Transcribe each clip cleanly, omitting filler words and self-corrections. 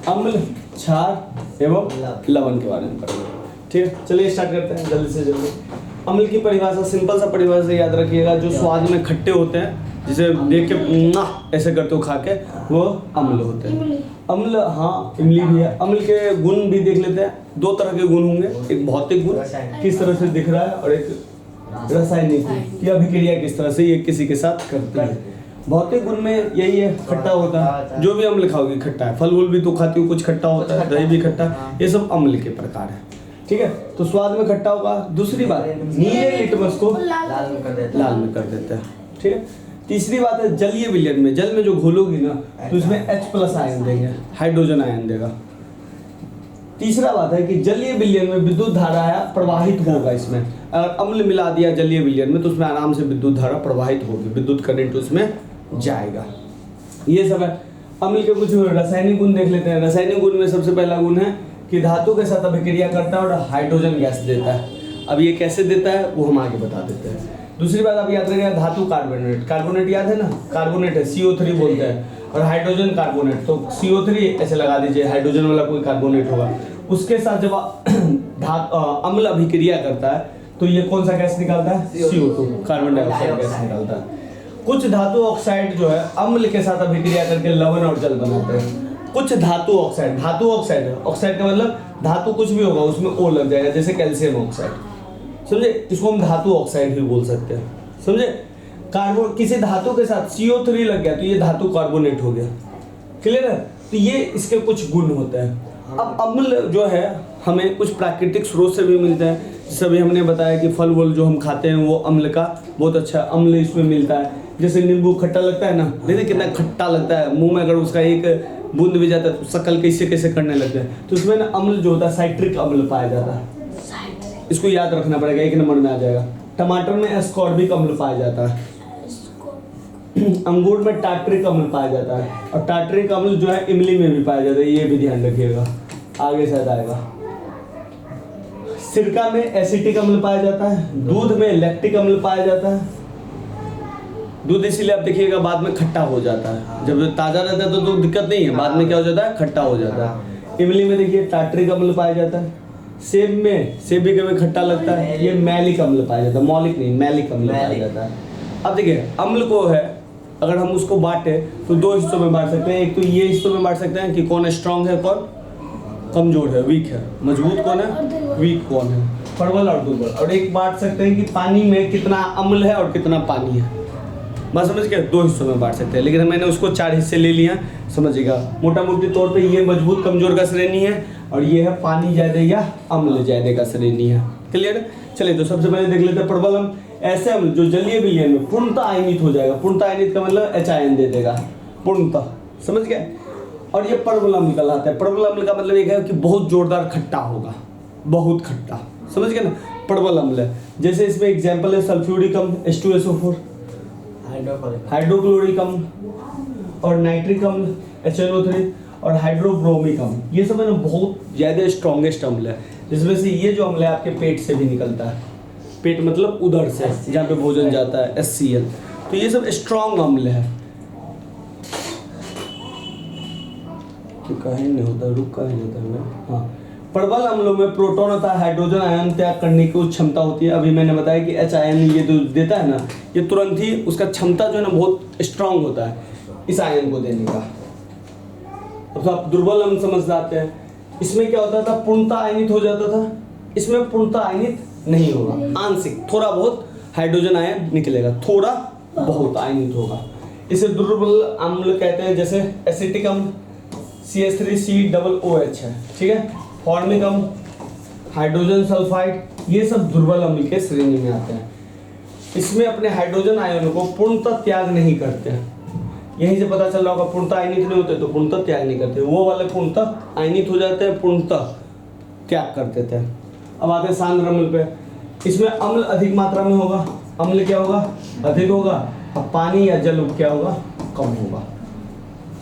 अम्ल, क्षार एवं लवण के बारे में पढ़ेंगे। ठीक है, चलिए स्टार्ट करते हैं जल्दी से जल्दी। अम्ल की परिभाषा सिंपल सा परिभाषा याद रखिएगा, जो स्वाद में खट्टे होते हैं, जिसे देख के ऐसे करते हो खा के, वो अम्ल होते हैं। अम्ल, हाँ इमली भी है। अम्ल के गुण भी देख लेते हैं। दो तरह के गुण होंगे, एक भौतिक गुण किस तरह से दिख रहा है, और एक रासायनिक गुण कि अभिक्रिया किस तरह से ये किसी के साथ करती है। भौतिक गुण में यही है, खट्टा होता है, जो भी अम्ल खाओगे खट्टा है। फल वूल भी तो खाती हो, कुछ खट्टा होता है, दही भी खट्टा, ये सब अम्ल के प्रकार है। ठीक है, तो स्वाद में खट्टा होगा। दूसरी बात, नीले लिटमस को लाल में कर देते हैं। ठीक है, तीसरी बात है जलीय विलयन में, जल में जो घोलोगी ना तो इसमें H+ आयन देंगे, हाइड्रोजन आयन देगा। तीसरा बात है कि जलीय विलयन में विद्युत धारा प्रवाहित होगा। इसमें अगर अम्ल मिला दिया जलीय विलयन में तो उसमें आराम से विद्युत धारा प्रवाहित होगी, विद्युत करंट उसमें जाएगा। ये सब है। अम्ल के कुछ रासायनिक गुण देख लेते हैं। रासायनिक गुण में सबसे पहला गुण है कि धातु के साथ अभिक्रिया करता है और हाइड्रोजन गैस देता है। अब ये कैसे देता है वो हम आगे बता देते हैं। दूसरी बात आप याद रखिएगा, धातु कार्बोनेट, कार्बोनेट याद है ना, कार्बोनेट है, CO3 बोलते हैं, और हाइड्रोजन कार्बोनेट, तो CO3 ऐसे लगा दीजिए, हाइड्रोजन वाला कोई कार्बोनेट होगा। उसके साथ जब अम्ल अभिक्रिया करता है तो ये कौन सा गैस निकालता है? CO2, कार्बन डाइऑक्साइड गैस निकालता है। कुछ धातु ऑक्साइड जो है अम्ल के साथ अभिक्रिया करके लवण और जल बनाते हैं। कुछ धातु ऑक्साइड है, ऑक्साइड का मतलब धातु कुछ भी होगा उसमें O लग जाएगा, जैसे कैल्शियम ऑक्साइड, समझे, इसको हम धातु ऑक्साइड भी बोल सकते हैं, समझे। कार्बन, किसी धातु के साथ CO3 लग गया तो ये धातु कार्बोनेट हो गया। क्लियर है? तो ये इसके कुछ गुण होते हैं। अब अम्ल जो है हमें कुछ प्राकृतिक स्रोत से भी मिलते हैं। सभी हमने बताया कि फल वल जो हम खाते हैं वो अम्ल का बहुत अच्छा अम्ल इसमें मिलता है। जैसे नींबू खट्टा लगता है ना, देखिए कितना खट्टा लगता है, मुंह में अगर उसका एक बूंद भी जाता है तो शकल कैसे कैसे करने लगते हैं। तो उसमें ना अम्ल जो होता है साइट्रिक अम्ल पाया जाता है, इसको याद रखना पड़ेगा, 1 नंबर में आ जाएगा। टमाटर में एस्कॉर्बिक अम्ल पाया जाता है। अंगूर में टार्टरिक अम्ल पाया जाता है, और टार्टरिक अम्ल जो है इमली में भी पाया जाता है, ये भी ध्यान रखिएगा, आगे शायद आएगा। सिरका में एसिटिक अम्ल पाया जाता है। दूध में लैक्टिक अम्ल पाया जाता है। दूध इसीलिए आप देखिएगा बाद में खट्टा हो जाता है, जब ताजा रहता है तो दिक्कत नहीं है, बाद में क्या हो जाता है? खट्टा हो जाता है। इमली में देखिए टार्टरिक अम्ल पाया जाता है। सेब में, सेब भी कभी खट्टा लगता है, ये मैलिक अम्ल पाया जाता है, मौलिक नहीं मैलिक अम्ल पाया जाता है। अब देखिए अम्ल को है, अगर हम उसको बांटे तो 2 हिस्सों में बांट सकते हैं। एक तो ये हिस्सों में बांट सकते हैं कि कौन स्ट्रांग है, कौन कमजोर है, वीक है, मजबूत कौन है, वीक कौन है, प्रबल और दुर्बल। और एक बांट सकते हैं कि पानी में कितना अम्ल है और कितना पानी है, बस समझ गए, 2 हिस्सों में बांट सकते हैं। लेकिन मैंने उसको 4 हिस्से ले लिया, समझिएगा। मोटा मोटी तौर पे ये मजबूत कमजोर का श्रेणी है, और ये है पानी ज्यादा या अम्ल ज्यादा का श्रेणी है। क्लियर? चलिए तो सबसे पहले देख लेते हैं प्रबल अम्ल। ऐसे अम्ल जो जलीय विलयन में पूर्णतः आयनित हो जाएगा, पूर्णतः आयनित का मतलब H आयन दे देगा, पूर्णतः, समझ गए। और ये प्रबल अम्ल कहलाता है। प्रबल अम्ल का मतलब एक है कि बहुत जोरदार खट्टा होगा, बहुत खट्टा, समझ गए ना, प्रबल अम्ल है। जैसे इसमें एग्जाम्पल है सल्फ्यूरिक अम्ल H2SO4, हाइड्रोक्लोरिक अम्ल और नाइट्रिक अम्ल HNO3 और हाइड्रोब्रोमिक अम्ल। ये सब है ना बहुत ज्यादा स्ट्रॉन्गेस्ट अम्ल है, जिसमें से ये जो अम्ल है आपके पेट से भी निकलता है, पेट मतलब उधर से जहाँ पे भोजन जाता है, HCl। तो ये सब स्ट्रॉन्ग अम्ल है। कहीं नहीं होता, रुक कहीं जाता है। हाँ, प्रबल अम्लों में प्रोटॉन तथा हाइड्रोजन आयन त्याग करने की क्षमता होती है। अभी मैंने बताया कि H आयन ये जो देता है ना, ये तुरंत ही उसका क्षमता जो है ना बहुत स्ट्रांग होता है इस आयन को देने का। तो आप दुर्बल अम्ल समझ जाते हैं। इसमें क्या होता था? पूर्णतः आयनित हो जाता था, इसमें पूर्णतः आयनित नहीं होगा, आंशिक थोड़ा बहुत हाइड्रोजन आयन निकलेगा, थोड़ा बहुत आयनित होगा। इसे दुर्बल अम्ल कहते हैं। जैसे एसिटिक अम्ल CH3COOH है, ठीक है, फॉर्मिक अम्ल, हाइड्रोजन सल्फाइड, ये सब दुर्बल अम्ल के श्रेणी में आते हैं। इसमें अपने हाइड्रोजन आयनों को पूर्णतः त्याग नहीं करते हैं। यहीं से पता चल रहा होगा, पूर्णतः आयनित नहीं होते तो पूर्णतः त्याग नहीं करते। वो वाले पूर्णतः आयनित हो जाते हैं, पूर्णतः त्याग कर देते हैं। अब आते हैं सांद्र अम्ल पे। इसमें अम्ल अधिक मात्रा में होगा, अम्ल क्या होगा? अधिक होगा, और पानी या जल क्या होगा? कम होगा,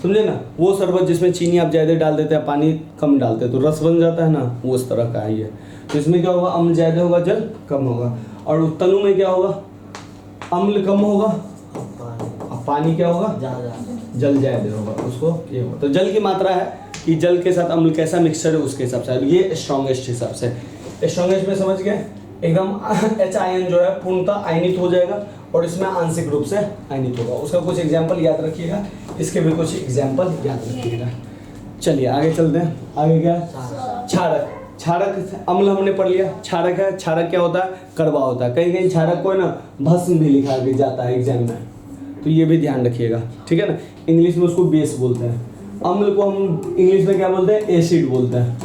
समझे ना। वो शरबत जिसमें चीनी आप ज्यादा डाल देते हैं, पानी कम डालते हैं तो रस बन जाता है ना, वो उस तरह का है ये। तो इसमें क्या होगा? अम्ल ज्यादा होगा, जल कम होगा। और तनु में क्या होगा? अम्ल कम होगा, पानी क्या होगा? जल ज्यादा होगा, उसको ये होगा। तो जल की मात्रा है कि जल के साथ अम्ल कैसा मिक्सचर है उसके हिसाब से। ये स्ट्रॉन्गेस्ट हिसाब से, स्ट्रॉन्गेस्ट में समझ गए एकदम H जो है पूर्णतः आयनित हो जाएगा और इसमें आंशिक रूप से आयनित होगा। उसका कुछ एग्जाम्पल याद रखिएगा, इसके भी कुछ एग्जाम्पल याद रखिएगा। चलिए आगे चलते हैं। आगे क्या है? क्षारक। क्षारक अम्ल हमने पढ़ लिया। क्षारक है, क्षारक क्या होता है? कड़वा होता है। कहीं कहीं क्षारक को है ना भस्म भी लिखा भी जाता है एग्जाम में, तो ये भी ध्यान रखिएगा, ठीक है ना। इंग्लिश में उसको बेस बोलते हैं। अम्ल को हम इंग्लिश में क्या बोलते हैं? एसिड बोलते हैं,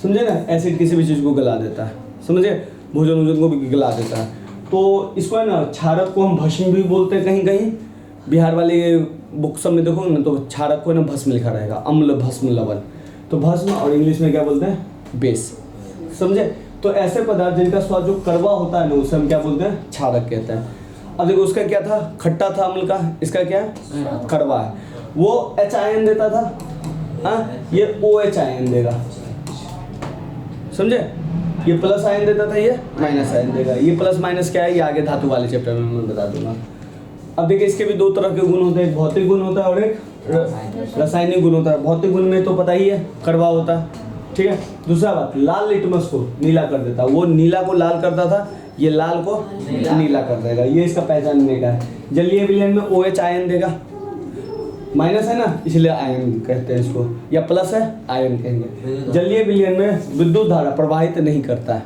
समझे ना। एसिड किसी भी चीज़ को गला देता है, समझे, भोजन वोजन को भी गला देता है। तो इसको है ना क्षारक को हम भस्म भी बोलते हैं। कहीं कहीं बिहार वाले बुक सब में देखोगे ना तो क्षारक को है ना भस्म लिखा रहेगा, अम्ल भस्म लवण। तो भस्म और इंग्लिश में क्या बोलते हैं? बेस, समझे। तो ऐसे पदार्थ जिनका स्वाद जो कड़वा होता है ना उसे हम क्या बोलते हैं? क्षारक कहते हैं। अब देखो उसका क्या था? खट्टा था अम्ल का, इसका क्या है? कड़वा है। वो H देता था, हाँ, ये OH देगा, समझे। ये प्लस आयन देता था, ये माइनस आयन देगा। ये प्लस माइनस क्या है ये आगे धातु वाले चैप्टर में मैं बता दूंगा। अब देखिए इसके भी दो तरह के गुण होते हैं, एक भौतिक गुण होता है और एक रासायनिक गुण होता है। भौतिक गुण में तो पता ही है कड़वा होता है, ठीक है। दूसरा बात, लाल लिटमस को नीला कर देता, वो नीला को लाल करता था, ये लाल को नीला कर देगा। ये इसका पहचानने का है। जलीय विलयन में OH आयन देगा, माइनस है ना इसलिए आयन कहते हैं इसको, या प्लस है आयन कहेंगे। जलीय विलयन में विद्युत धारा प्रवाहित नहीं करता है,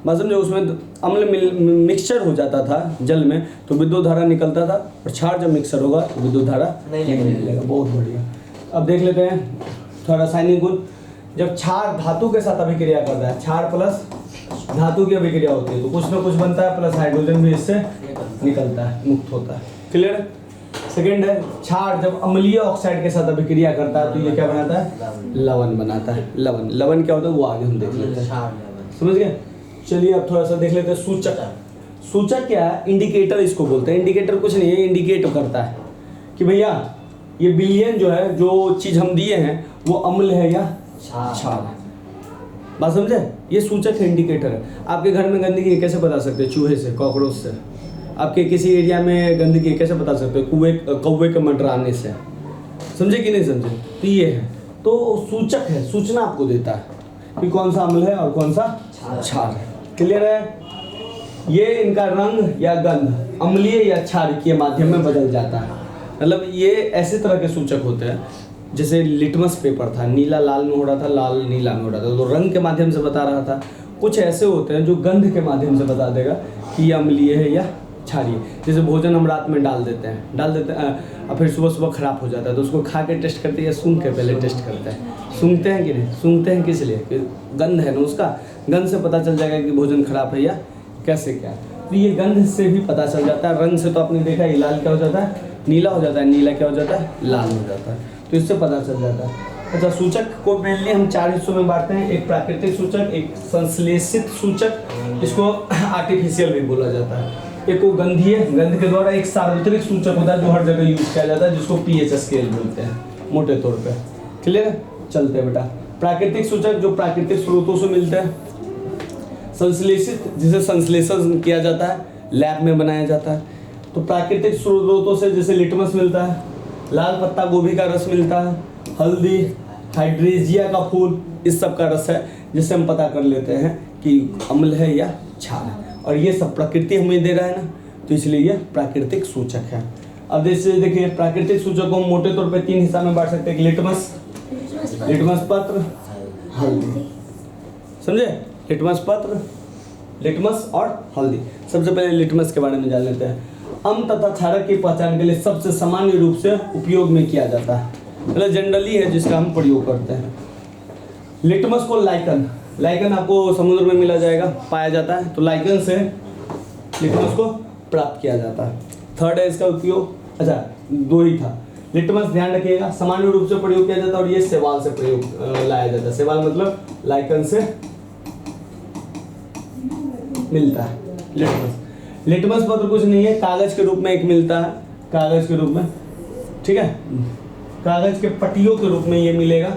बस समझो। उसमें अम्ल मिक्सचर हो जाता था जल में तो विद्युत धारा निकलता था, और क्षार जब मिक्सचर होगा तो विद्युत धारा नहीं निकलेगा। बहुत बढ़िया। अब देख लेते हैं थोड़ा रासायनिक गुण। जब क्षार धातु के साथ अभिक्रिया करता है, क्षार प्लस धातु की अभिक्रिया होती है तो कुछ ना कुछ बनता है, प्लस हाइड्रोजन भी इससे निकलता है, मुक्त होता है। क्लियर? सेकेंड है, क्षार जब अम्लीय ऑक्साइड के साथ अभिक्रिया करता है तो ये क्या बनाता है? लवण बनाता है। लवण, लवण क्या होता है वो आगे हम देख लेते हैं, समझ गए। चलिए अब थोड़ा सा देख लेते हैं सूचक। सूचक क्या है? इंडिकेटर इसको बोलते हैं। इंडिकेटर कुछ नहीं है, इंडिकेट करता है कि भैया ये विलयन जो है, जो चीज हम दिए हैं वो अम्ल है या क्षार है। बात समझे? ये सूचक है, इंडिकेटर है। आपके घर में गंदगी कैसे बता सकते हैं? चूहे से, कॉकरोच से। आपके किसी एरिया में गंदगी कैसे बता सकते हो? कौवे के मंडराने से। समझे कि नहीं समझे? तो ये है, तो सूचक है, सूचना आपको देता है कि कौन सा अम्ल है और कौन सा क्षार है। क्लियर है? ये इनका रंग या गंध अम्लीय या क्षार के माध्यम में बदल जाता है। मतलब ये ऐसे तरह के सूचक होते हैं, जैसे लिटमस पेपर था, नीला लाल में हो रहा था, लाल नीला में हो रहा था, तो रंग के माध्यम से बता रहा था। कुछ ऐसे होते हैं जो गंध के माध्यम से बता देगा कि ये अम्लीय है या क्षारीय। जैसे भोजन हम रात में डाल देते हैं और फिर सुबह सुबह खराब हो जाता है तो उसको खा के टेस्ट करते हैं या सूंघ के पहले टेस्ट करते हैं? सूंघते हैं कि नहीं? सूंघते हैं किस लिए? कि गंध है ना उसका, गंध से पता चल जाएगा कि भोजन खराब है या कैसे क्या। तो ये गंध से भी पता चल जाता है। रंग से तो आपने देखा ये लाल क्या हो जाता है? नीला हो जाता है, नीला क्या हो जाता है? लाल हो जाता है, तो इससे पता चल जाता है। अच्छा, सूचक को मेनली हम 4 हिस्सों में बांटते हैं। एक प्राकृतिक सूचक, एक संश्लेषित सूचक, इसको आर्टिफिशियल भी बोला जाता है। एक को गंधीय, गंध के द्वारा। एक सार्वत्रिक सूचक होता है जो हर जगह यूज किया जाता है, जिसको pH स्केल बोलते हैं मोटे तौर पे। क्लियर है? चलते हैं बेटा। प्राकृतिक सूचक जो प्राकृतिक स्रोतों से मिलते हैं। संश्लेषित, जिसे संश्लेषण किया जाता है, लैब में बनाया जाता है। तो प्राकृतिक स्रोतों से जैसे लिटमस मिलता है, लाल पत्ता गोभी का रस मिलता है, हल्दी, हाइड्रेजिया का फूल, इस सब का रस है, जिससे हम पता कर लेते हैं कि अम्ल है या क्षार है। और ये सब प्रकृति हमें दे रहा है ना, तो इसलिए ये प्राकृतिक सूचक है। अब जैसे देखिए प्राकृतिक सूचक को हम मोटे तौर पे 3 हिस्सा में बांट सकते हैं। लिटमस, लिटमस पत्र, हल्दी। समझे? लिटमस पत्र, लिटमस और हल्दी। सबसे पहले लिटमस के बारे में जान लेते हैं। अम्ल तथा क्षारक की पहचान के लिए सबसे सामान्य रूप से उपयोग में किया जाता है, मतलब जनरली है जिसका हम प्रयोग करते हैं। लिटमस को लाइकन, लाइकन आपको समुद्र में मिला जाएगा, पाया जाता है, तो लाइकन से लिटमस को प्राप्त किया जाता है। थर्ड है इसका उपयोग, अच्छा 2 ही था। लिटमस ध्यान रखिएगा सामान्य रूप से प्रयोग किया जाता है, और ये शैवाल से प्रयोग लाया जाता है। शैवाल मतलब लाइकन से मिलता है लिटमस। लिटमस पत्र कुछ नहीं है, कागज के रूप में एक मिलता है, कागज के रूप में, ठीक है, कागज के पट्टियों के रूप में ये मिलेगा,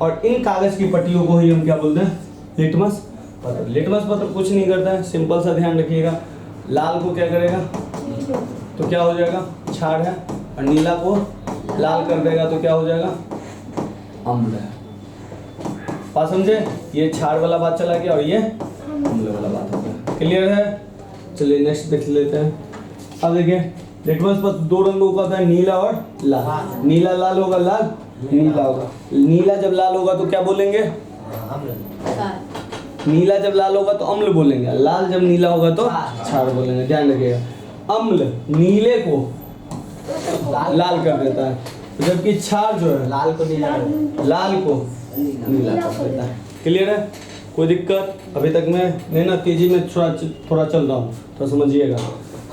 और इन कागज की पट्टियों को ही हम क्या बोलते हैं? लिटमस पत्र। लिटमस पत्र कुछ नहीं करता है, सिंपल सा ध्यान रखिएगा। लाल को क्या करेगा तो क्या हो जाएगा? क्षार है, और नीला को लाल कर देगा तो क्या हो जाएगा? अम्ल है। बात समझे? ये क्षार वाला बात चला गया और ये अम्ल वाला बात हो गया। क्लियर है? चलिए नेक्स्ट देख लेते हैं। अब देखिए लिटमस पर दो रंगों का होता है, नीला और लाल। नीला लाल होगा, लाल नीला होगा। नीला जब लाल होगा तो क्या बोलेंगे? नीला जब लाल होगा तो अम्ल बोलेंगे, लाल जब नीला होगा तो क्षार बोलेंगे। ध्यान रखिएगा, अम्ल नीले को लाल कर देता है, जबकि क्षार जो है लाल को नीला कर देता है। क्लियर है? कोई दिक्कत? अभी तक मैं नहीं ना, तेजी में थोड़ा चल रहा हूँ तो समझिएगा।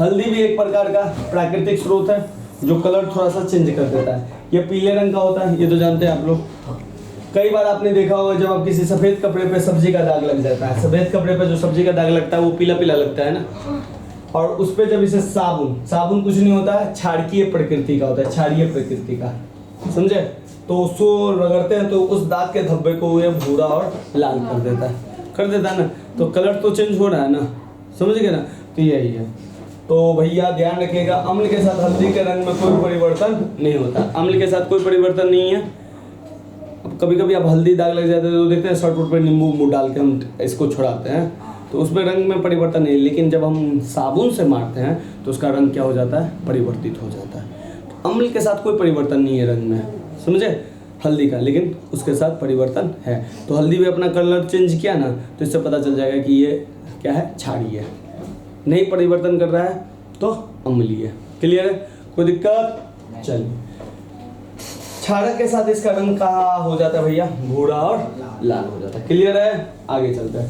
हल्दी भी एक प्रकार का प्राकृतिक स्रोत है जो कलर थोड़ा सा चेंज कर देता है। ये पीले रंग का होता है, ये तो जानते हैं आप लोग। कई बार आपने देखा होगा जब आप किसी सफेद कपड़े पे सब्जी का दाग लग जाता है, सफेद कपड़े पे जो सब्जी का दाग लगता है वो पीला पीला लगता है ना, और उस पे जब इसे साबुन कुछ नहीं होता है, क्षारकीय प्रकृति का होता है, क्षारीय प्रकृति का, समझे? तो उसको रगड़ते हैं तो उस दाग के धब्बे को ये भूरा और लाल कर देता है ना, तो कलर तो चेंज हो रहा है ना, समझ गए ना? तो यही है। तो भैया ध्यान रखिएगा, अम्ल के साथ हल्दी के रंग में कोई परिवर्तन नहीं होता। अम्ल के साथ कोई परिवर्तन नहीं है। अब कभी कभी आप हल्दी दाग लग जाते हैं तो देखते हैं शर्ट वुट पर नींबू डाल के हम इसको छुड़ाते हैं, तो उसमें रंग में परिवर्तन नहीं, लेकिन जब हम साबुन से मारते हैं तो उसका रंग क्या हो जाता है? परिवर्तित हो जाता है। तो अम्ल के साथ कोई परिवर्तन नहीं है रंग में, समझे? हल्दी का, लेकिन उसके साथ परिवर्तन है। तो हल्दी भी अपना कलर चेंज किया ना, तो इससे पता चल जाएगा कि ये क्या है? क्षारीय है। नहीं परिवर्तन कर रहा है तो अम्लीय है। क्लियर है? कोई दिक्कत? चलिए, क्षारक के साथ इसका रंग कहाँ हो जाता है भैया? भूरा और लाल हो जाता है। क्लियर है? आगे चलते हैं।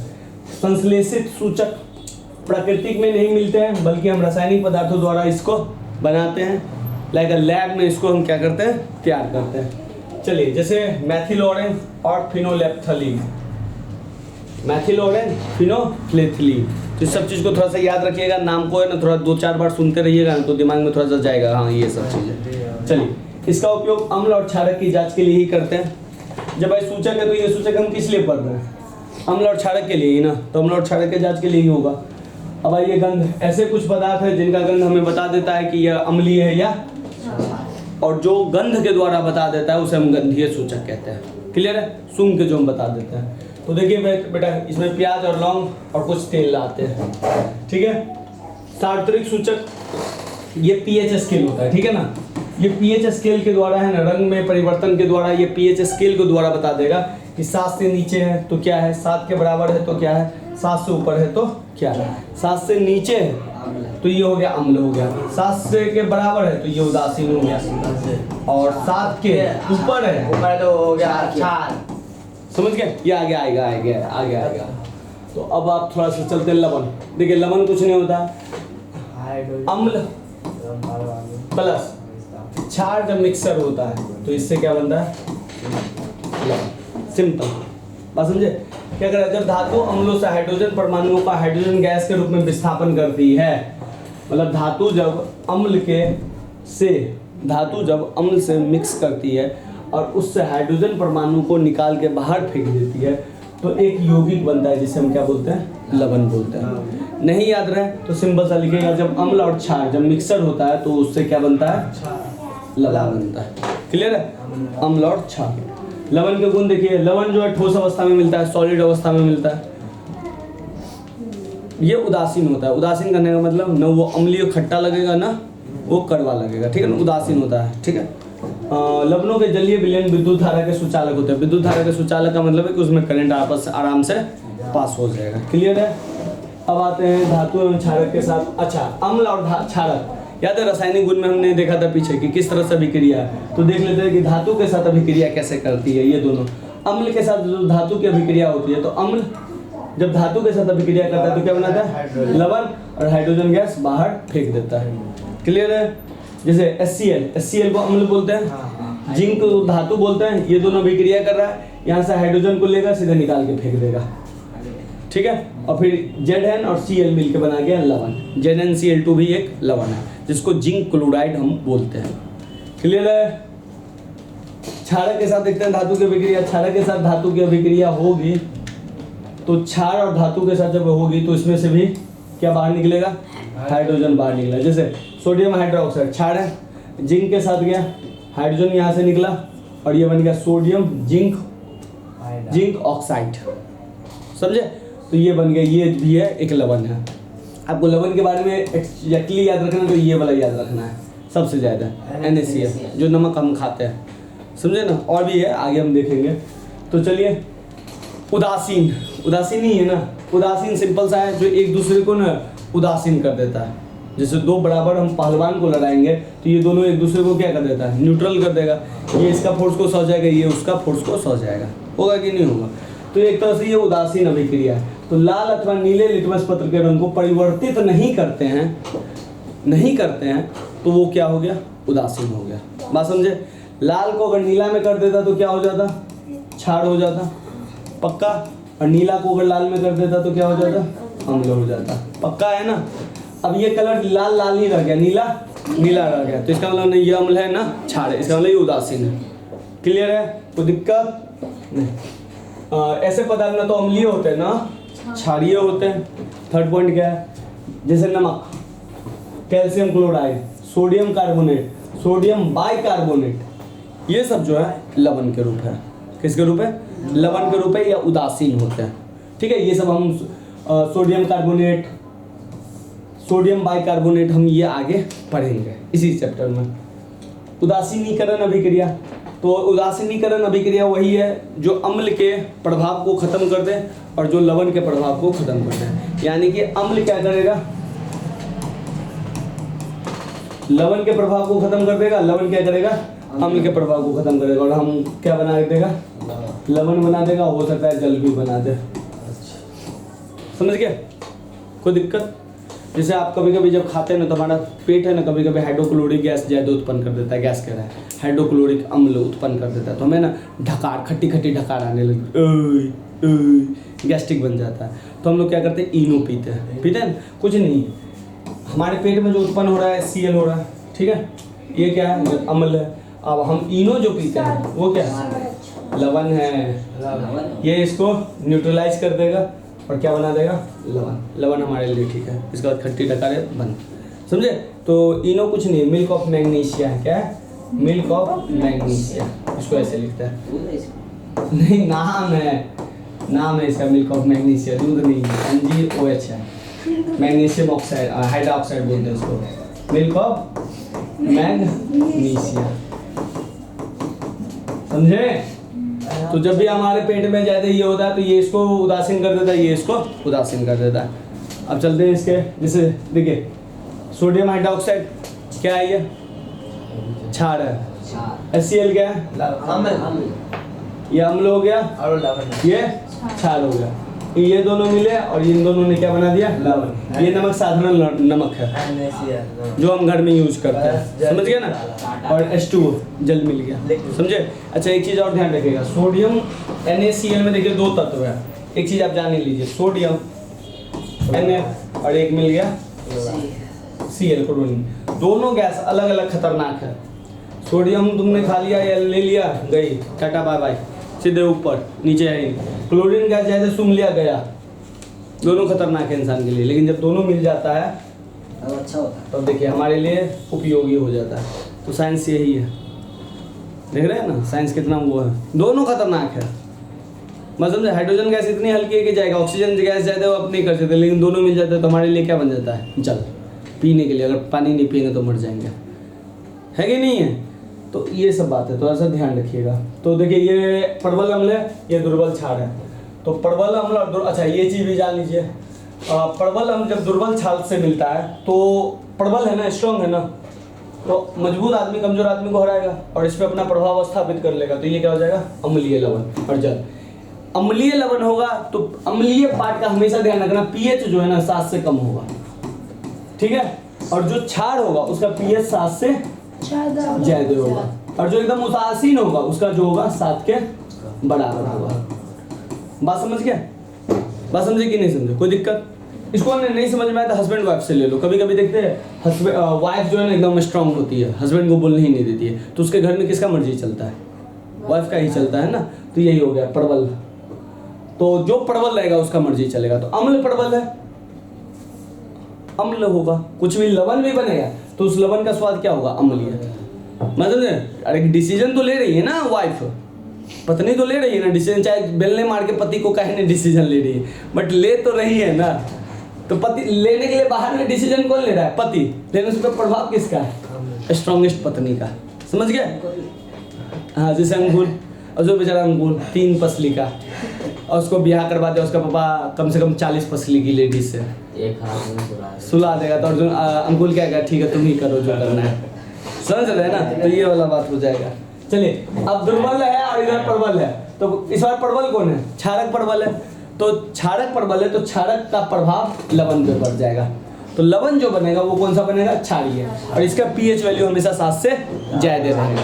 संश्लेषित सूचक प्राकृतिक में नहीं मिलते हैं, बल्कि हम रासायनिक पदार्थों द्वारा इसको बनाते हैं। लाइक लैब में इसको हम क्या करते हैं? तैयार करते हैं। चलिए, जैसे मैथिल ऑरेंज और फिनोलेप्थलीन, मैथिल ऑरेंज फिनोलेप्थलीन, तो सब चीज़ को थोड़ा सा याद रखिएगा। नाम को है ना थोड़ा 2-4 बार सुनते रहिएगा ना, तो दिमाग में थोड़ा सा जाएगा, हाँ ये सब चीज़ें। चलिए, इसका उपयोग अम्ल और क्षारक की जांच के लिए ही करते हैं। जब भाई सूचक है तो ये सूचक हम किस लिए पढ़ रहे हैं? अम्ल और क्षारक के लिए ही ना, तो अम्ल और क्षारक के जांच के लिए ही होगा। अब भाई ये गंध, ऐसे कुछ पदार्थ है जिनका गंध हमें बता देता है कि यह अम्लीय है या, और जो गंध के द्वारा बता देता है उसे हम गंधीय सूचक कहते हैं। क्लियर है? सूंघ के जो हम बता देते हैं। तो देखिए बेटा, इसमें प्याज और लौंग और कुछ तेल लाते हैं, ठीक है? सार्वत्रिक सूचक ये पीएच स्केल होता है, ठीक है ना? ये पीएच स्केल के द्वारा है ना, रंग में परिवर्तन के द्वारा ये पीएच स्केल के द्वारा बता देगा कि 7 से नीचे है तो क्या है, 7 के बराबर है तो क्या है, 7 से ऊपर है तो क्या है, 7 से नीचे है तो ये हो गया अम्ल हो गया, 7 से के बराबर है तो ये उदासीन हो गया, और 7 के ऊपर है तो हो गया क्षार। समझ गए? ये आगे आएगा। तो अब आप थोड़ा सा चलते हैं लवण। देखिए लवण कुछ नहीं होता, अम्ल प्लस क्षार जब मिक्सर होता है तो इससे क्या बनता है? लवण। सिंपल बात समझे? क्या करें? जब धातु अम्लों से हाइड्रोजन परमाणुओं का हाइड्रोजन गैस के रूप में विस्थापन करती है, मतलब धातु जब अम्ल से मिक्स करती है और उससे हाइड्रोजन परमाणु को निकाल के बाहर फेंक देती है, तो एक यौगिक बनता है जिसे हम क्या बोलते हैं? लवण बोलते हैं। नहीं याद रहे तो सिंपल सा लिखिएगा, जब अम्ल और क्षार जब मिक्सर होता है तो उससे क्या बनता है? लवण बनता है। क्लियर है? अम्ल और क्षार। लवण के गुण देखिए, लवण जो है ठोस अवस्था में मिलता है, सॉलिड अवस्था में मिलता है। ये उदासीन होता है। उदासीन करने का मतलब न वो अम्लीय खट्टा लगेगा ना वो कड़वा लगेगा, ठीक है ना? उदासीन होता है, ठीक है? लवणों के जलीय विलयन विद्युत धारा के सुचालक होते हैं। विद्युत धारा के सुचालक का मतलब है कि उसमें करंट आपस आराम से पास हो जाएगा। क्लियर है? अब आते हैं धातु एवं क्षारक के साथ। अच्छा, अम्ल और क्षारक, याद है रासायनिक गुण में हमने देखा था पीछे कि किस तरह से अभिक्रिया है, तो देख लेते हैं कि धातु के साथ अभिक्रिया कैसे करती है ये दोनों। अम्ल के साथ जो धातु की अभिक्रिया होती है, तो अम्ल जब धातु के साथ अभिक्रिया करता है तो क्या बनाता है? लवण, और हाइड्रोजन गैस बाहर फेंक देता है। क्लियर है? जैसे HCl को अम्ल बोलते हैं, जिंक को धातु बोलते हैं। ये दोनों अभिक्रिया कर रहा है, यहाँ से हाइड्रोजन को लेकर सीधे निकाल के फेंक देगा, ठीक है? और फिर Zn और Cl मिलकर बना गया लवण। ZnCl2 भी एक लवण है जिसको जिंक क्लोराइड हम बोलते हैं। क्लियर है? क्षारक के साथ देखते हैं धातु की अभिक्रिया। क्षारक के साथ धातु की अभिक्रिया होगी तो क्षार और धातु के साथ जब होगी तो इसमें से भी क्या बाहर निकलेगा? हाइड्रोजन बाहर निकलेगा। जैसे सोडियम हाइड्रोक्साइड क्षार है, जिंक के साथ गया, हाइड्रोजन यहाँ से निकला, और ये बन गया सोडियम जिंक ऑक्साइड, समझे। तो ये बन गया, ये भी है एक लवण है। आपको लवण के बारे में एक्जैक्टली याद रखना, तो ये वाला याद रखना है सबसे ज़्यादा, NaCl, जो नमक हम खाते हैं, समझे ना। और भी है, आगे हम देखेंगे। तो चलिए, उदासीन ही है ना। उदासीन सिंपल सा है, जो एक दूसरे को ना उदासीन कर देता है। जैसे दो बराबर हम पहलवान को लड़ाएंगे तो ये दोनों एक दूसरे को क्या कर देता है, न्यूट्रल कर देगा। ये इसका फोर्स को सह जाएगा, ये उसका फोर्स को सह जाएगा, होगा कि नहीं होगा। तो एक तरह से ये उदासीन अभिक्रिया है। तो लाल अथवा नीले लिटमस पत्र के रंग को परिवर्तित नहीं करते हैं तो वो क्या हो गया, उदासीन हो गया। बात समझे। लाल को अगर नीला में कर देता तो क्या हो जाता, क्षार हो जाता, पक्का। और नीला को अगर लाल में कर देता तो क्या हो जाता, अम्ल हो जाता, पक्का है ना। अब ये कलर लाल लाल ही रह गया, नीला नीला रह गया, तो इसका मतलब नहीं ये अम्ल है ना क्षार है, इसका मतलब ये उदासीन है। क्लियर है, कोई दिक्कत नहीं। ऐसे पदार्थ ना तो अम्लीय होते हैं ना क्षारीय होते हैं। थर्ड पॉइंट क्या है, जैसे नमक, calcium chloride, sodium carbonate, sodium bicarbonate, ये सब जो है लवण के रूप है। किसके रूप है, लवण के रूप है या उदासीन होते हैं। ठीक है, ये सब हम सोडियम कार्बोनेट, सोडियम बाइकार्बोनेट हम ये आगे पढ़ेंगे इसी चैप्टर में। उदासीनीकरण अभिक्रिया, तो उदासीनीकरण अभिक्रिया वही है जो अम्ल के प्रभाव को खत्म कर दे और जो लवण के प्रभाव को खत्म कर दे। यानी कि अम्ल क्या करेगा, लवण के प्रभाव को खत्म कर देगा, लवण क्या करेगा, अम्ल के प्रभाव को खत्म करेगा, और हम क्या बना देगा, लवण बना देगा, हो सकता है जल भी बना दे। समझ गया, कोई दिक्कत। जैसे आप कभी कभी जब खाते हैं ना तो हमारा पेट है ना कभी कभी हाइड्रोक्लोरिक गैस ज़्यादा उत्पन्न कर देता है, गैस कह रहा है हाइड्रोक्लोरिक अम्ल उत्पन्न कर देता है, तो हमें ना ढकार, खट्टी खट्टी ढकार आने लगती, गैस्ट्रिक बन जाता है। तो हम लोग क्या करते हैं, इनो पीते हैं ना, कुछ नहीं है, हमारे पेट में जो उत्पन्न हो रहा है Cl हो रहा है, ठीक है, ये क्या है, अम्ल है। अब हम इनो जो पीते हैं वो क्या है, लवण है, ये इसको न्यूट्रलाइज कर देगा और क्या बना देगा, लवण हमारे लिए ठीक है। इसके बाद खट्टी डकारे बंद, समझे। तो इनो कुछ नहीं, मिल्क ऑफ मैग्नीशिया है, क्या है, मिल्क ऑफ मैग्नीशिया, इसको ऐसे लिखता है, नहीं नाम है इसका, मिल्क ऑफ मैग्नीशिया, दूध नहीं, MgOH है, मैग्नीशियम ऑक्साइड, हाइड्रोक्साइड बोलते हैं इसको, मिल्क ऑफ मैग्नीशिया, समझे। तो जब भी हमारे पेट में ज़्यादा ये होता है तो ये इसको उदासीन कर देता है, ये इसको उदासीन कर देता है। अब चलते हैं इसके, जैसे देखिए सोडियम हाइड्रोक्साइड क्या है, ये क्षार है, HCl क्या है, ये अम्ल हो गया और ये क्षार हो गया, ये दोनों मिले और इन दोनों ने क्या बना दिया, लवण। ये नमक साधारण नमक है जो हम घर में यूज करते हैं, समझ गए ना। और H2O जल मिल गया, समझे। अच्छा एक चीज़ और ध्यान रखिएगा, सोडियम NaCl में देखिए दो तत्व है, एक चीज़ आप जान ही लीजिए, सोडियम Na और एक मिल गया Cl क्लोरीन, दोनों गैस अलग अलग खतरनाक है। सोडियम तुमने खा लिया या ले लिया, गई टाटा बाय बाय, सीधे ऊपर, नीचे है। क्लोरीन गैस जैसे सूंघ लिया गया, दोनों खतरनाक है इंसान के लिए। लेकिन जब दोनों मिल जाता है तो अच्छा होता है, तब देखिए हमारे लिए उपयोगी हो जाता है। तो साइंस यही है, देख रहे हैं ना साइंस कितना वो है, दोनों खतरनाक है। मतलब हाइड्रोजन गैस इतनी हल्की है कि जाएगा, ऑक्सीजन गैस जाते वो अपनी कर सकते, लेकिन दोनों मिल जाते हैं तो हमारे लिए क्या बन जाता है, जल पीने के लिए। अगर पानी नहीं पिएंगे तो मर जाएंगे, है कि नहीं है। तो ये सब बात है, तो ऐसा ध्यान रखिएगा। तो देखिए ये प्रबल अम्ल है, ये दुर्बल क्षार है। तो प्रबल अम्ल और अच्छा ये चीज़ भी जान लीजिए, प्रबल अम्ल जब दुर्बल क्षार से मिलता है तो प्रबल है ना, स्ट्रॉन्ग है ना, तो मजबूत आदमी कमजोर आदमी को हराएगा और इस पर अपना प्रभाव स्थापित कर लेगा। तो ये क्या हो जाएगा, अम्लीय लवण और जल। अम्लीय लवण होगा तो अम्लीय पार्ट का हमेशा ध्यान रखना, pH जो है ना 7 से कम होगा, ठीक है। और जो क्षार होगा उसका pH 7 से ज्यादा होगा, और जो एकदम उदासीन होगा उसका जो होगा 7 के बराबर होगा। बात समझ गया, बात समझे कि नहीं समझे, कोई दिक्कत। इसको हमने नहीं समझ में आया तो हस्बैंड वाइफ से ले लो। कभी कभी देखते हैं वाइफ जो है ना एकदम स्ट्रांग होती है, हस्बैंड को बोलने ही नहीं देती है, तो उसके घर में किसका मर्जी चलता है, वाइफ का ही चलता है ना। तो यही हो गया प्रबल, तो जो प्रबल रहेगा उसका मर्जी चलेगा। तो अम्ल प्रबल है, अम्ल होगा, कुछ भी लवण भी बनेगा तो उस लवण का स्वाद क्या होगा, अम्लीय। मतलब अरे डिसीजन तो ले रही है ना वाइफ, पत्नी तो ले रही है ना डिसीजन, चाहे बेलने मार के पति को कहे नहीं डिसीजन ले रही है, बट ले तो रही है ना। तो पति लेने के लिए बाहर में डिसीजन कौन ले रहा है? पति। लेकिन उस पर प्रभाव किसका है? स्ट्रॉन्गेस्ट पत्नी का। समझ गया? हाँ, जैसे अंकुर, और जो बेचारा अंकुर 3 पसली का, और उसको ब्याह करवा दिया उसका पापा कम से कम 40 पसली की लेडीज से, एक हाथ सुला देगा। तो अर्जुन अंकुल क्या कहा, ठीक है तुम ही करो जो करना है। समझ रहे हैं ना? तो ये वाला बात हो जाएगा। चलिए, अब दुर्बल है और इधर प्रबल है, तो इस बार प्रबल कौन है? क्षारक प्रबल है। तो क्षारक प्रबल है तो क्षारक का प्रभाव लवण पे बढ़ जाएगा। तो लवण जो बनेगा वो कौन सा बनेगा? क्षारीय। और इसका पीएच वैल्यू हमेशा 7 से ज्यादा रहेगा,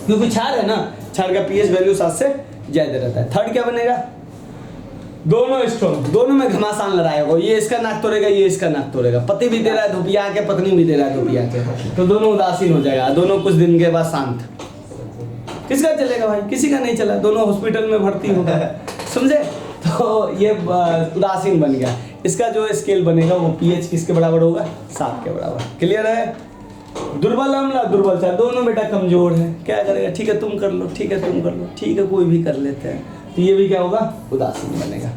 क्योंकि क्षार है ना, क्षार का पीएच वैल्यू 7 से ज्यादा रहता है। थर्ड क्या बनेगा? दोनों स्ट्रॉन्ग, दोनों में घमासान लड़ाई होगा, ये इसका नाक तोड़ेगा, ये इसका नाक तोड़ेगा। पति भी दे रहा है धोपिया के, पत्नी भी दे रहा है धोपिया के, तो दोनों उदासीन हो जाएगा, दोनों कुछ दिन के बाद शांत। किसका चलेगा भाई? किसी का नहीं चला, दोनों हॉस्पिटल में भर्ती होगा। समझे? तो ये उदासीन बन गया। इसका जो स्केल बनेगा वो पीएच किसके बराबर होगा? 7 के बराबर। क्लियर है? दुर्बल अम्ल, दुर्बल क्षार, दोनों बेटा कमजोर है। क्या करेगा? ठीक है तुम कर लो, ठीक है तुम कर लो, ठीक है कोई भी कर लेते हैं। तो ये भी क्या होगा? उदासीन बनेगा।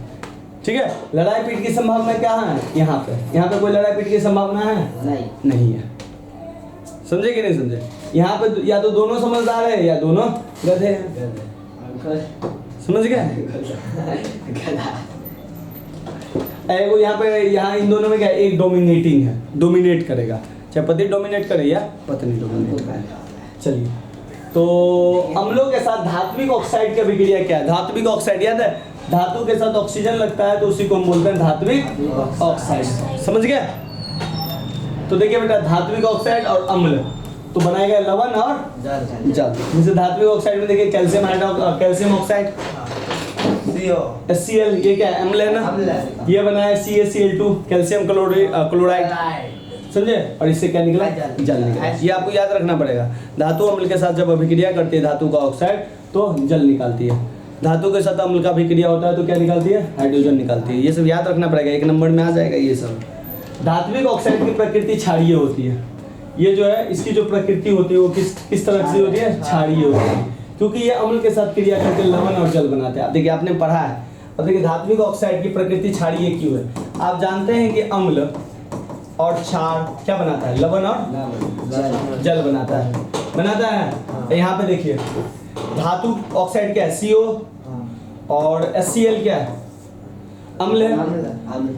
ठीक है? लड़ाई पीट की संभावना क्या है? यहाँ पे कोई लड़ाई पीट की संभावना है? नहीं है। समझे कि नहीं समझे? यहाँ पे या तो दोनों समझदार है या दोनों गधे हैं। समझ गए? वो यहाँ इन दोनों में क्या? एक डोमिनेटिंग है, डोमिनेट करेगा, चाहे पति डोमिनेट करे या पत्नी डोमिनेट करे। चलिए, तो अम्लों के साथ धात्विक ऑक्साइड की अभिक्रिया क्या है? धात्विक ऑक्साइड याद है? धातु के साथ ऑक्सीजन लगता है तो उसी को हम बोलते हैं धात्विक ऑक्साइड। समझ गए? तो देखिए बेटा, धात्विक ऑक्साइड और अम्ल तो बनाएगा लवण और जल। जैसे धात्विक ऑक्साइड में देखिए कैल्शियम ऑक्साइड HCl, ये क्या है? अम्ल है ना। ये बनाया CaCl2 कैल्शियम क्लोराइड। समझे? और इससे क्या निकला? जल निकला। ये आपको याद रखना पड़ेगा। धातु अम्ल के साथ जब अभिक्रिया करती है धातु का ऑक्साइड तो जल निकालती है, धातु के साथ अम्ल का अभिक्रिया होता है तो क्या निकालती है? हाइड्रोजन निकालती है। ये सब याद रखना पड़ेगा, 1 नंबर में आ जाएगा ये सब। धात्विक ऑक्साइड की प्रकृति क्षारीय होती है। ये जो है इसकी जो प्रकृति होती है वो किस तरह से होती है? क्षारीय होती है, क्योंकि ये अम्ल के साथ क्रिया करके लवण और जल बनाते हैं। आप देखिए, आपने पढ़ा है। और देखिए धात्विक ऑक्साइड की प्रकृति क्षारीय क्यों है? आप जानते हैं कि अम्ल और क्षार क्या बनाता है? लवण और जल बनाता है। यहाँ पे देखिए, धातु ऑक्साइड क्या है? CO और HCl क्या है? अम्ल है।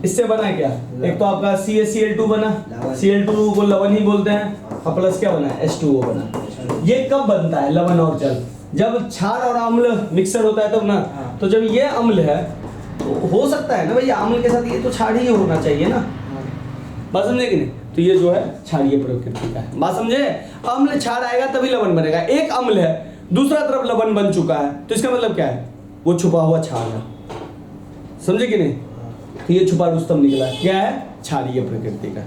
इससे बना क्या? एक तो आपका CaCl2 बना, Cl2 को लवण ही बोलते हैं, और प्लस क्या बना? H2O बना। ये कब बनता है लवण और जल? जब क्षार और अम्ल मिक्सर होता है तब ना। तो जब ये अम्ल है तो हो सकता है ना भैया, अम्ल के साथ ये तो क्षार ही होना चाहिए ना। बात समझे कि नहीं? तो ये जो है क्षारीय प्रकृति का है। बात समझे? अम्ल क्षार आएगा तभी लवण बनेगा। एक अम्ल है, दूसरा तरफ लवण बन चुका है, तो इसका मतलब क्या है? वो छुपा हुआ क्षार है। समझे कि नहीं? तो ये छुपा रुस्तम निकला, क्या है? क्षारीय प्रकृति का।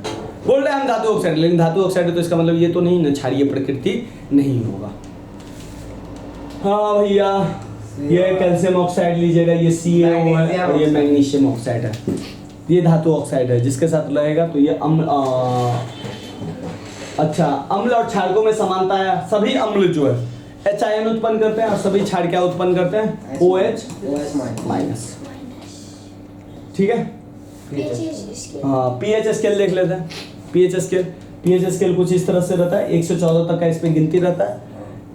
बोल रहे हैं हम धातु ऑक्साइड, लेकिन धातु ऑक्साइड है तो इसका मतलब ये तो नहीं ना, क्षारीय प्रकृति नहीं होगा। हाँ भैया, ये कैल्शियम ऑक्साइड लीजिएगा, ये CaO है और ये मैग्नीशियम ऑक्साइड है। ये धातु ऑक्साइड है, जिसके साथ लगेगा तो ये अम्ल। अच्छा, अम्ल और क्षारकों में समानता है। सभी अम्ल जो है H उत्पन्न करते हैं और सभी क्षार क्या उत्पन्न करते हैं? OH minus. ठीक है? हाँ, pH स्केल देख लेते हैं। pH स्केल कुछ इस तरह से रहता है। 1 से 14 तक का इस पे गिनती रहता है।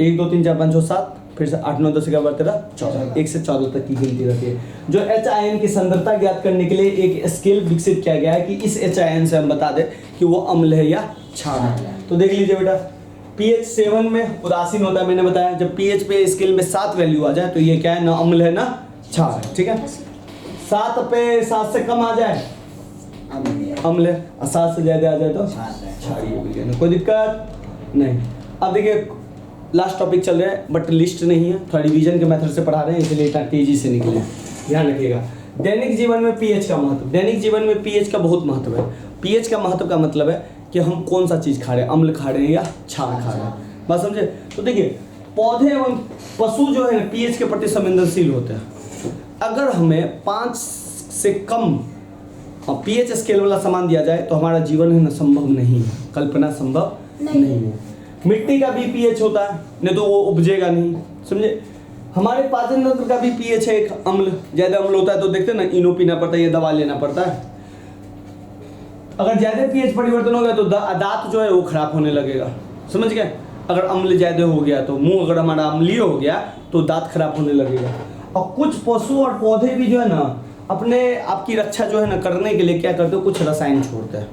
1 2 3 4 5 6 7, फिर से 8 9 10 11 12 14, 1 से 14 तक की गिनती रहती है। जो H आयन की सांद्रता ज्ञात करने के लिए एक स्केल विकसित किया गया है कि इस H आयन से हम बता दें कि वो अम्ल है या क्षार है। तो देख लीजिए बेटा, pH 7 में उदासीन होता है, मैंने बताया। जब pH पे स्केल में 7 वैल्यू आ जाए तो ये क्या है? ना अम्ल है ना क्षार है। ठीक है? 7 पे 7 से कम आ जाए अम्ल है, और 7 से ज्यादा आ जाए तो क्षारीय विज्ञान। कोई दिक्कत नहीं। अब देखिए, लास्ट टॉपिक चल रहा है, बट लिस्ट नहीं है, थोड़ा रिवीजन के मेथड से पढ़ा रहे हैं, इसलिए इतना तेजी से निकले। ध्यान रखिएगा, दैनिक जीवन में pH का महत्व। दैनिक जीवन में pH का बहुत महत्व है। pH का महत्व का मतलब है कि हम कौन सा चीज खा रहे हैं, अम्ल खा रहे हैं या क्षार खा रहे हैं। बात समझे? तो देखिए, पौधे एवं पशु जो है pH के प्रति संवेदनशील होते हैं। अगर हमें 5 से कम pH स्केल वाला सामान दिया जाए तो हमारा जीवन है ना संभव नहीं है, कल्पना संभव नहीं है। मिट्टी का भी पीएच होता है, नहीं तो वो उपजेगा नहीं, समझे। हमारे पाचन तंत्र का भी पीएच है एक अम्ल, ज्यादा अम्ल होता है तो देखते हैं ना, इनो पीना पड़ता है, ये दवा लेना पड़ता है। अगर ज्यादा पीएच परिवर्तन हो गया तो दांत जो है वो खराब होने लगेगा, समझ गए। अगर अम्ल ज्यादा हो गया तो मुंह अगर हमारा अम्लीय हो गया तो दांत खराब होने लगेगा। और कुछ पशु और पौधे भी जो है ना अपने आपकी रक्षा जो है ना करने के लिए क्या करते हो, कुछ रसायन छोड़ते हैं,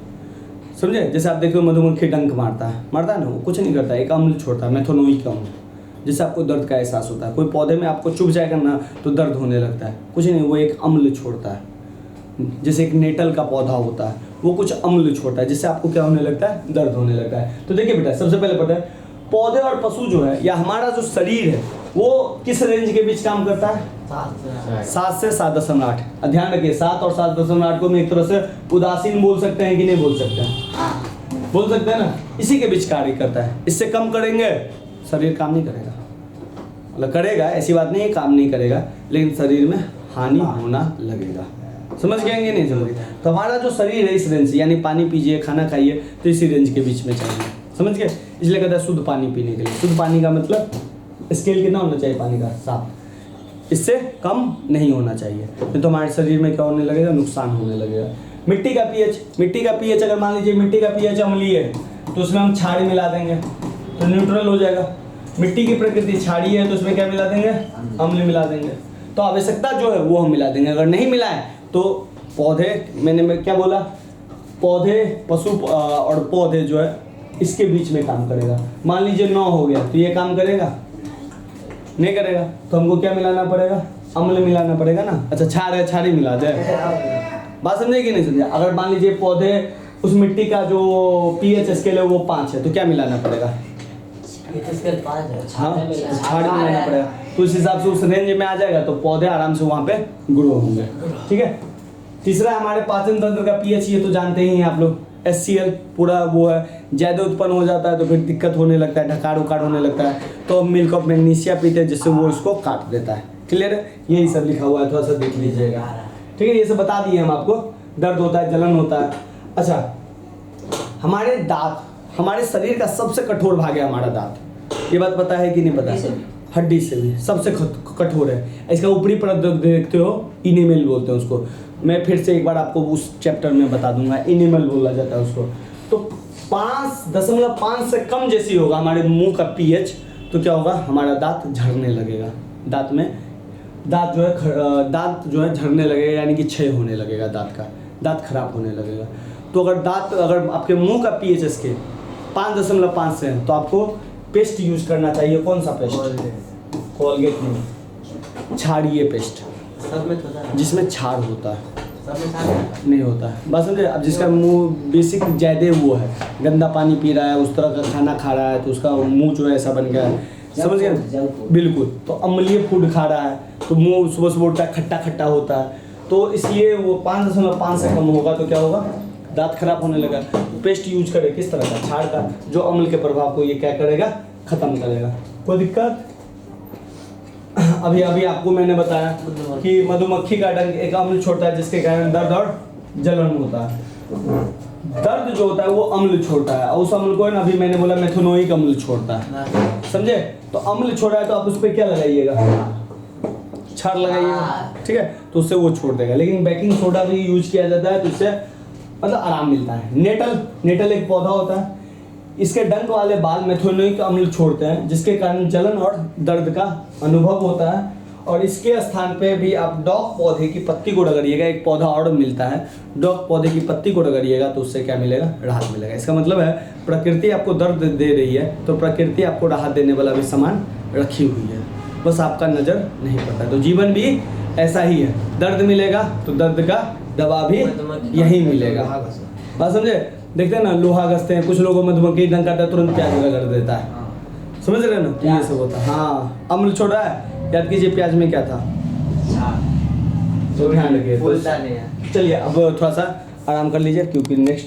समझे। जैसे आप देखो मधुमक्खी डंक मारता है ना, वो कुछ नहीं करता, एक अम्ल छोड़ता है, मेथोनोइक अम्ल, जिससे आपको दर्द का एहसास होता है। कोई पौधे में आपको चुभ जाएगा ना तो दर्द होने लगता है, कुछ नहीं, वो एक अम्ल छोड़ता है। जैसे एक नेटल का पौधा होता है, वो कुछ अम्ल छोड़ता है, जिससे आपको क्या होने लगता है, दर्द होने लगता है। तो देखिए बेटा, सबसे पहले पता है पौधे और पशु जो है या हमारा जो शरीर है वो किस रेंज के बीच काम करता है, 7 से 7.8। ध्यान रखिए 7 और 7.8 को हम एक तरह से उदासीन बोल सकते हैं कि नहीं बोल सकते हैं, बोल सकते हैं ना, इसी के बीच कार्य करता है। इससे कम करेंगे शरीर काम नहीं करेगा, मतलब करेगा ऐसी बात नहीं है काम नहीं करेगा, लेकिन शरीर में हानि होना लगेगा, समझ गए नहीं समझ गए। तो हमारा जो शरीर है इस रेंज से, यानी पानी पीजिए खाना खाइए तो इसी रेंज के बीच में चाहिए, समझ गए। इसलिए कहता है शुद्ध पानी पीने के लिए। शुद्ध पानी का मतलब स्केल कितना होना चाहिए पानी का, 7, इससे कम नहीं होना चाहिए, नहीं तो हमारे शरीर में क्या होने लगेगा, नुकसान होने लगेगा। मिट्टी का पीएच अगर मान लीजिए मिट्टी का पीएच अम्लीय है तो उसमें हम क्षारीय मिला देंगे तो न्यूट्रल हो जाएगा। मिट्टी की प्रकृति क्षारीय है तो उसमें क्या मिला देंगे, अम्ल मिला देंगे। तो आवश्यकता जो है वो हम मिला देंगे। अगर नहीं मिलाएं तो पौधे, मैंने क्या बोला, पौधे पशु और पौधे जो है इसके बीच में काम करेगा। मान लीजिए 9 हो गया तो ये काम करेगा नहीं करेगा, तो हमको क्या मिलाना पड़ेगा, अम्ल मिलाना पड़ेगा ना। अच्छा क्षार है, क्षारीय मिला दे, बात समझे कि नहीं समझे। अगर मान लीजिए पौधे उस मिट्टी का जो पीएच स्केल है वो 5 है तो क्या मिलाना पड़ेगा, हाँ क्षार मिलाना पड़ेगा। तो इस हिसाब से उस रेंज में आ जाएगा तो पौधे आराम से वहाँ पे ग्रो होंगे, ठीक है। तीसरा हमारे पाचन तंत्र का पीएच, ये तो जानते ही हैं आप लोग, HCl पूरा वो है, ज़्यादा उत्पन्न हो जाता है तो फिर दिक्कत होने लगता है, ढकार उकार होने लगता है, तो मिल्क ऑफ मैग्नीशिया पीते हैं जिससे वो इसको काट देता है। क्लियर है, यही सब लिखा हुआ है, थोड़ा सा देख लीजिएगा, ठीक है। ये सब बता दिए हम आपको, दर्द होता है, जलन होता है। अच्छा हमारे दांत, हमारे शरीर का सबसे कठोर भाग है हमारा दांत, ये बात पता है कि नहीं पता, हड्डी से भी सबसे कठोर है। इसका ऊपरी परत देखते हो, इनेमल बोलते हैं उसको, मैं फिर से एक बार आपको उस चैप्टर में बता दूंगा, इनेमल बोला जाता है उसको। तो 5.5 से कम जैसी होगा हमारे मुंह का पीएच तो क्या होगा, हमारा दांत झड़ने लगेगा, दांत जो है झड़ने लगेगा, यानी कि क्षय होने लगेगा, दांत खराब होने लगेगा। तो अगर आपके मुंह का पीएच इसके 5.5 से है तो आपको पेस्ट यूज करना चाहिए। कौन सा पेस्ट, कोलगेट नहीं, क्षारीय पेस्ट, जिसमें क्षार होता है, नहीं होता है, बस समझे। अब जिसका मुंह बेसिक ज्यादा वो है, गंदा पानी पी रहा है, उस तरह का खाना खा रहा है तो उसका मुंह जो है ऐसा बन गया है, समझ गए, बिल्कुल। तो अम्लीय फूड खा रहा है तो मुंह सुबह सुबह उठता है खट्टा खट्टा होता है, तो इसलिए वो 5.5 से कम होगा तो क्या होगा, दांत खराब होने लगा। पेस्ट यूज करे किस तरह का, क्षार का, जो अम्ल के प्रभाव को ये क्या करेगा, खत्म करेगा। कोई दिक्कत? अभी आपको मैंने बताया कि मधुमक्खी का डंक एक अम्ल छोड़ता है जिसके कारण दर्द और जलन होता है। दर्द जो होता है वो अम्ल छोड़ता है, और उस अम्ल को है ना, अभी मैंने बोला मेथोनोइक अम्ल छोड़ता है, समझे। तो अम्ल छोड़ा है तो आप उस पर क्या लगाइएगा, क्षार लगाइएगा, ठीक है, तो उससे वो छोड़ देगा। लेकिन बेकिंग सोडा भी यूज किया जाता है तो इससे मतलब आराम मिलता है। नेटल एक पौधा होता है, इसके डंक वाले बाल मेथोनोइक अम्ल छोड़ते हैं जिसके कारण जलन और दर्द का अनुभव होता है। और इसके स्थान पे भी आप डॉग पौधे की पत्ती को रगड़िएगा, एक पौधा और मिलता है, डॉग पौधे की पत्ती को रगड़िएगा तो उससे क्या मिलेगा, राहत मिलेगा। इसका मतलब है प्रकृति आपको दर्द दे रही है तो प्रकृति आपको राहत देने वाला भी सामान रखी हुई है, बस आपका नज़र नहीं पड़ता। तो जीवन भी ऐसा ही है, दर्द मिलेगा तो दर्द का दवा भी यही मिलेगा, बात समझे। देखते हैं ना, लोहा घसते हैं, कुछ लोगों मधुमक्खी डंक आता है तुरंत प्याज रगड़ देता है, समझ रहे ना, ये सब होता है। हाँ अम्ल छोड़ा है, याद कीजिए प्याज में क्या था, तो ध्यान रखिए। चलिए अब थोड़ा सा आराम कर लीजिए क्योंकि नेक्स्ट